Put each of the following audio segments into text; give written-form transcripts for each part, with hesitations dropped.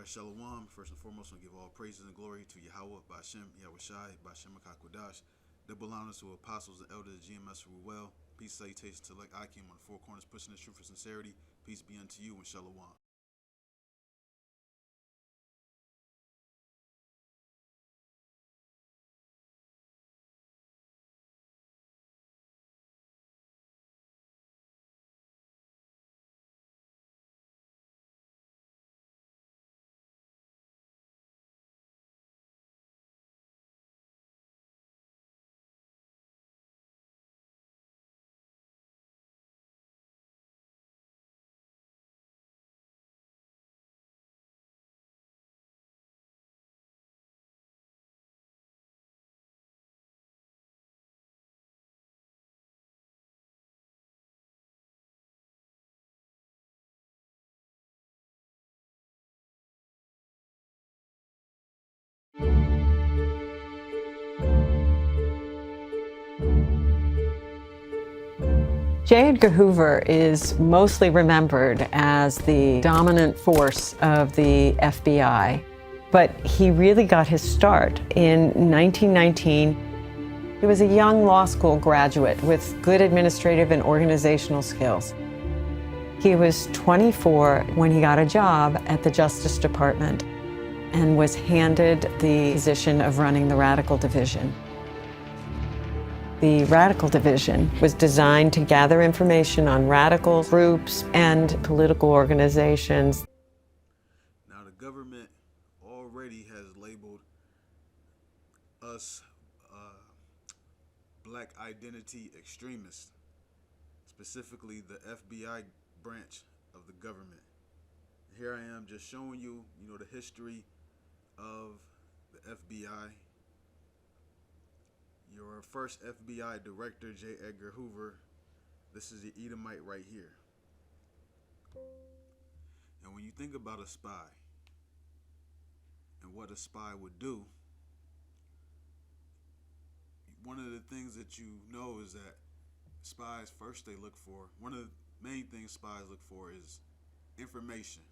Shalom. First and foremost, I give all praises and glory to Yahweh, Bashem, Yahushai, Bashem HaKakodash. Double honors to apostles and elders, GMS who were well. Peace, salutations to like Akim on the four corners, pushing the truth for sincerity. Peace be unto you and Shalom. J. Edgar Hoover is mostly remembered as the dominant force of the FBI, but he really got his start in 1919. He was a young law school graduate with good administrative and organizational skills. He was 24 when he got a job at the Justice Department and was handed the position of running the Radical Division. The Radical Division was designed to gather information on radical groups and political organizations. Now, the government already has labeled us black identity extremists, specifically the FBI branch of the government. Here I am just showing you, the history of the FBI. Your first FBI director, J. Edgar Hoover. This is the Edomite right here. And when you think about a spy and what a spy would do, one of the things that you know is that spies, first they look for, one of the main things spies look for is information.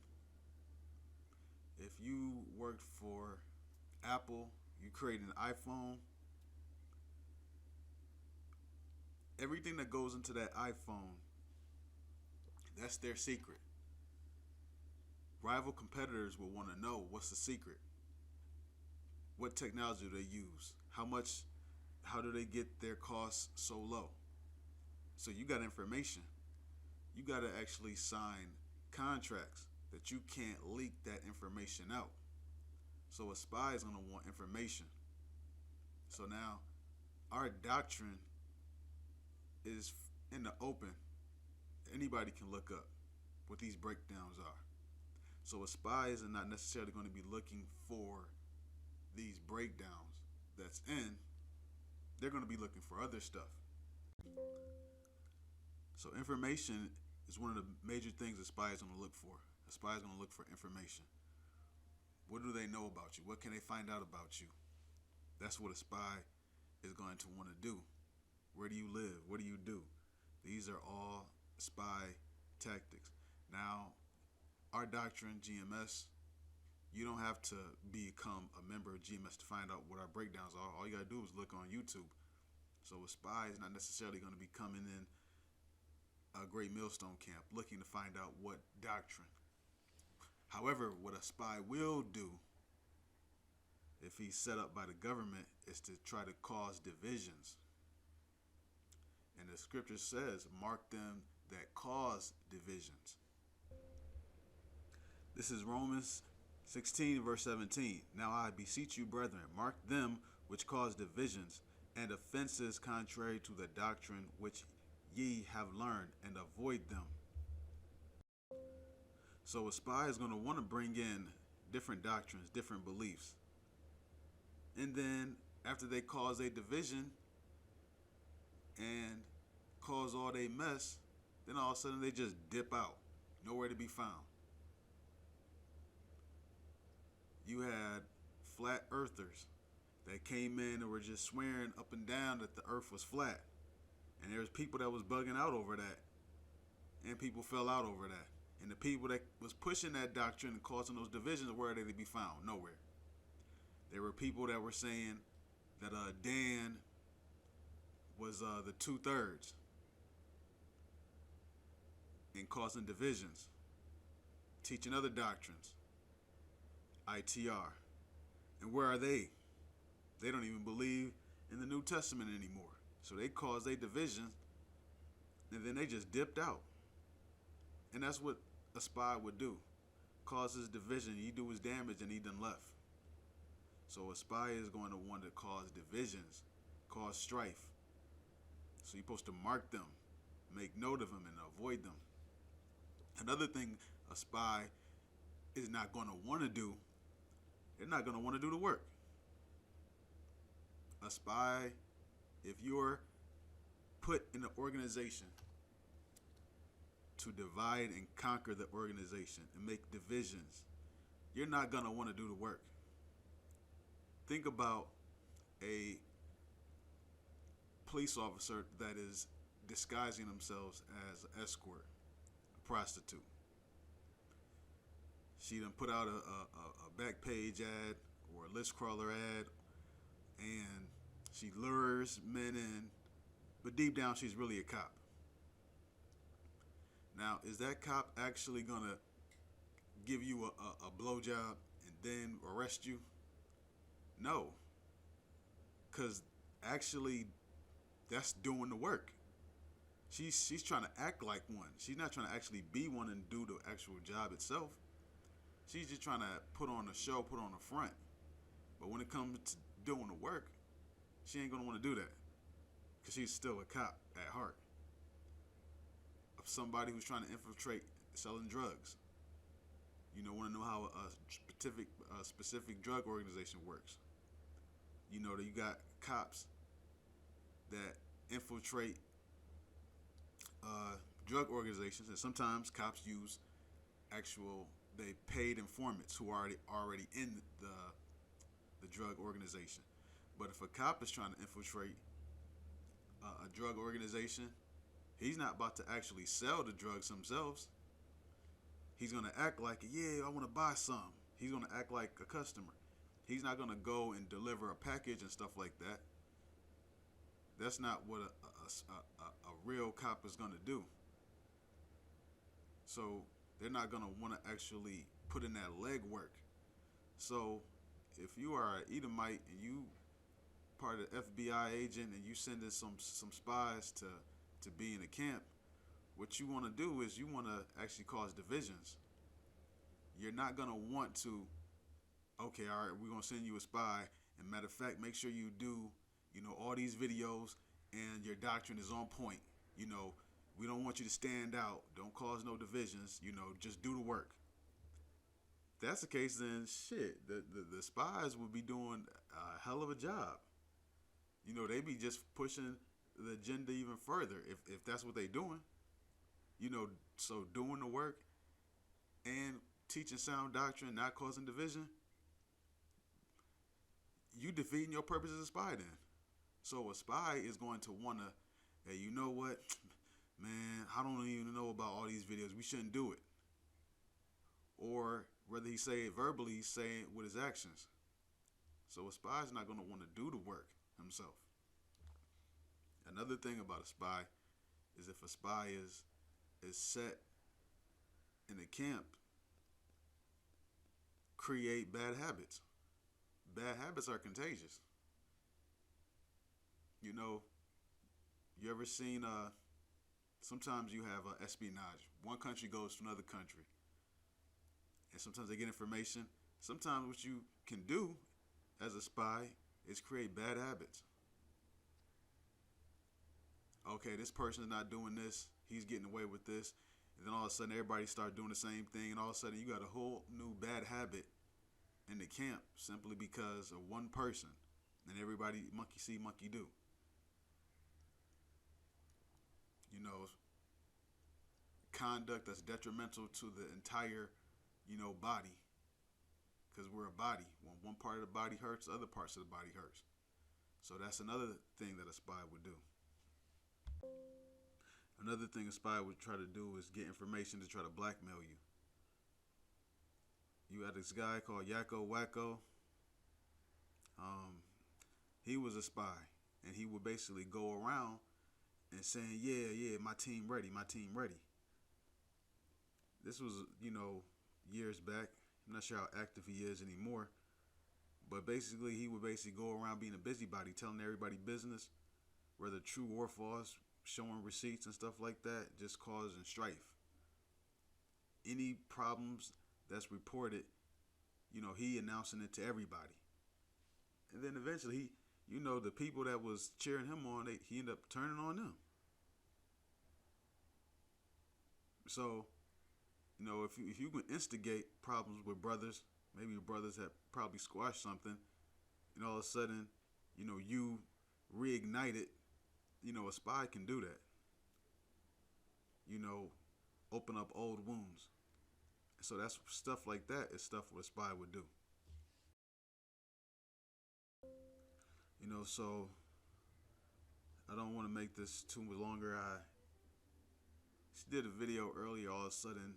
If you worked for Apple, you created an iPhone, everything that goes into that iPhone, that's their secret. Rival competitors will want to know what's the secret. What technology do they use? How do they get their costs so low? So you got information. You got to actually sign contracts that you can't leak that information out. So a spy is going to want information. So now our doctrine is in the open. Anybody can look up what these breakdowns are. So a spy is not necessarily going to be looking for these breakdowns that's in. They're going to be looking for other stuff. So information is one of the major things a spy is going to look for. A spy is going to look for information. What do they know about you? What can they find out about you? That's what a spy is going to want to do. Where do you live? What do you do? These are all spy tactics. Now, our doctrine, GMS, you don't have to become a member of GMS to find out what our breakdowns are. All you got to do is look on YouTube. So a spy is not necessarily going to be coming in a Great Millstone camp looking to find out what doctrine. However, what a spy will do, if he's set up by the government, is to try to cause divisions. And the scripture says, mark them that cause divisions. This is Romans 16, verse 17. Now I beseech you, brethren, mark them which cause divisions and offenses contrary to the doctrine which ye have learned, and avoid them. So a spy is going to want to bring in different doctrines, different beliefs. And then after they cause a division and cause all they mess, then all of a sudden they just dip out, nowhere to be found. You had flat earthers that came in and were just swearing up and down that the earth was flat. And there was people that was bugging out over that. And people fell out over that. And the people that was pushing that doctrine and causing those divisions, where are they to be found? Nowhere. There were people that were saying that Dan was the 2/3 and causing divisions, teaching other doctrines, ITR. And where are they? They don't even believe in the New Testament anymore. So they caused a division, and then they just dipped out. And that's what a spy would do. Causes division, he do his damage, and he done left. So a spy is going to want to cause divisions, cause strife. So you're supposed to mark them, make note of them, and avoid them. Another thing a spy is not going to want to do, they're not going to want to do the work. A spy, if you're put in an organization to divide and conquer the organization and make divisions, you're not going to want to do the work. Think about a police officer that is disguising themselves as an escort, a prostitute. She done put out a back page ad or a list crawler ad, and she lures men in, but deep down she's really a cop. Now, is that cop actually gonna give you a blowjob and then arrest you? No, because actually that's doing the work. She's trying to act like one. She's not trying to actually be one and do the actual job itself. She's just trying to put on a show, put on a front. But when it comes to doing the work, she ain't gonna want to do that, because she's still a cop at heart. Of somebody who's trying to infiltrate selling drugs. You know, want to know how a specific drug organization works. You know that you got cops that infiltrate drug organizations, and sometimes cops use they paid informants who are already in the drug organization. But if a cop is trying to infiltrate a drug organization, he's not about to actually sell the drugs themselves. He's going to act like, yeah, I want to buy some. He's going to act like a customer. He's not going to go and deliver a package and stuff like that. That's not what a real cop is going to do. So they're not going to want to actually put in that legwork. So if you are an Edomite and you part of the FBI agent and you send in some spies to be in a camp, what you want to do is you want to actually cause divisions. You're not going to want to, okay, all right, we're going to send you a spy. And matter of fact, make sure you do, all these videos and your doctrine is on point. We don't want you to stand out. Don't cause no divisions. Just do the work. If that's the case, then shit, the spies would be doing a hell of a job. They be just pushing the agenda even further if that's what they doing. So doing the work and teaching sound doctrine, not causing division, you defeating your purpose as a spy then. So a spy is going to want to, hey, you know what, man, I don't even know about all these videos. We shouldn't do it. Or whether he say it verbally, he's saying it with his actions. So a spy is not going to want to do the work himself. Another thing about a spy is if a spy is set in a camp, create bad habits. Bad habits are contagious. You ever seen, sometimes you have espionage. One country goes to another country, and sometimes they get information. Sometimes what you can do as a spy is create bad habits. Okay, this person's not doing this. He's getting away with this. And then all of a sudden, everybody start doing the same thing. And all of a sudden, you got a whole new bad habit in the camp simply because of one person. And everybody monkey see, monkey do. Conduct that's detrimental to the entire, body. Because we're a body. When one part of the body hurts, other parts of the body hurts. So that's another thing that a spy would do. Another thing a spy would try to do is get information to try to blackmail you. You had this guy called Yakko Wacko. Um, he was a spy, and he would basically go around and saying, "Yeah, yeah, my team ready, my team ready." This was, years back. I'm not sure how active he is anymore, but basically, he would basically go around being a busybody, telling everybody business, whether true or false, showing receipts and stuff like that, just causing strife. Any problems that's reported, he announcing it to everybody. And then eventually, the people that was cheering him on, he ended up turning on them. So, if you can instigate problems with brothers, maybe your brothers have probably squashed something, and all of a sudden, you reignite it. A spy can do that. Open up old wounds. So that's stuff like that is stuff what a spy would do. So I don't want to make this too much longer. I did a video earlier. All of a sudden,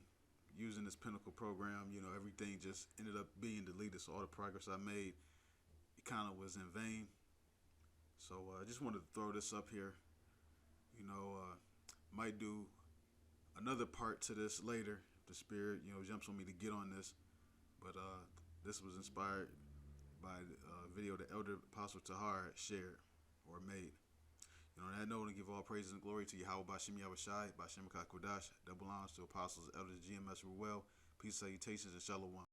using this Pinnacle program, everything just ended up being deleted. So all the progress I made, it kind of was in vain. So I just wanted to throw this up here. Might do another part to this later. If the spirit, jumps on me to get on this. But this was inspired by a video the elder Apostle Tahar shared or made. On that note, I give all praises and glory to Yahweh Bashim Yahushai, Bashim Kodash, double honors to apostles, elders, GMS Ruel, peace, salutations, and shalom.